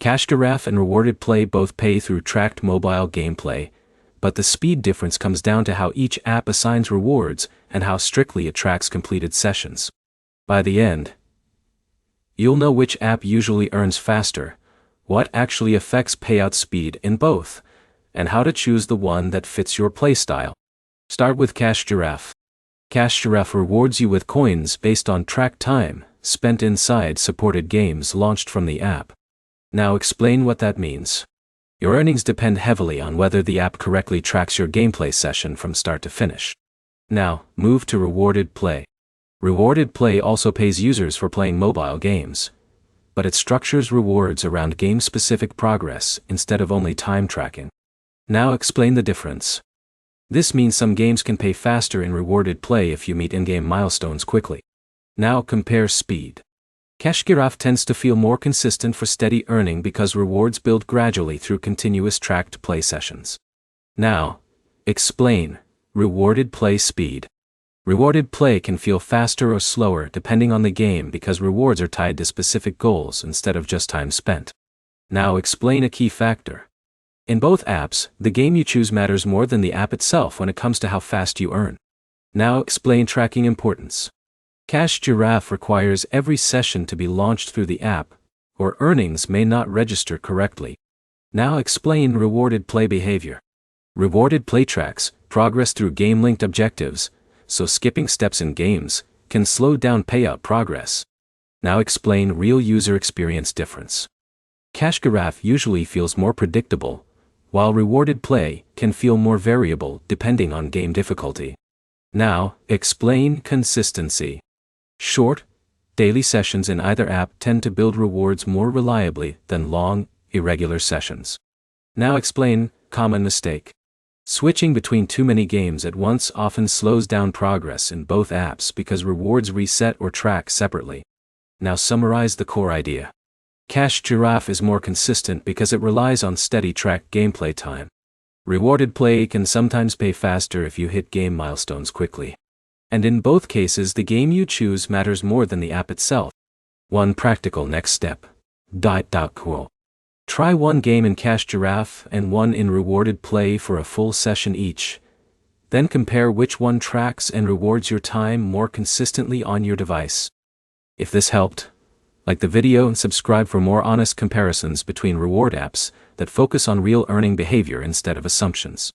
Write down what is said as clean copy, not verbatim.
Giraffe and Rewarded Play both pay through tracked mobile gameplay, but the speed difference comes down to how each app assigns rewards and how strictly it tracks completed sessions. By the end, you'll know which app usually earns faster, what actually affects payout speed in both, and how to choose the one that fits your playstyle. Start with Giraffe. Giraffe rewards you with coins based on tracked time spent inside supported games launched from the app. Now explain what that means. Your earnings depend heavily on whether the app correctly tracks your gameplay session from start to finish. Now, move to Rewarded Play. Rewarded Play also pays users for playing mobile games, but it structures rewards around game-specific progress instead of only time tracking. Now explain the difference. This means some games can pay faster in Rewarded Play if you meet in-game milestones quickly. Now compare speed. Giraffe tends to feel more consistent for steady earning because rewards build gradually through continuous tracked play sessions. Now, explain Rewarded Play speed. Rewarded Play can feel faster or slower depending on the game because rewards are tied to specific goals instead of just time spent. Now explain a key factor. In both apps, the game you choose matters more than the app itself when it comes to how fast you earn. Now explain tracking importance. Giraffe requires every session to be launched through the app, or earnings may not register correctly. Now explain Rewarded Play behavior. Rewarded Play tracks progress through game-linked objectives, so skipping steps in games can slow down payout progress. Now explain real user experience difference. Giraffe usually feels more predictable, while Rewarded Play can feel more variable depending on game difficulty. Now, explain consistency. Short, daily sessions in either app tend to build rewards more reliably than long, irregular sessions. Now explain common mistake. Switching between too many games at once often slows down progress in both apps because rewards reset or track separately. Now summarize the core idea. Giraffe is more consistent because it relies on steady tracked gameplay time. Rewarded Play can sometimes pay faster if you hit game milestones quickly. And in both cases the game you choose matters more than the app itself. One practical next step. Try one game in Giraffe and one in Rewarded Play for a full session each. Then compare which one tracks and rewards your time more consistently on your device. If this helped, like the video and subscribe for more honest comparisons between reward apps that focus on real earning behavior instead of assumptions.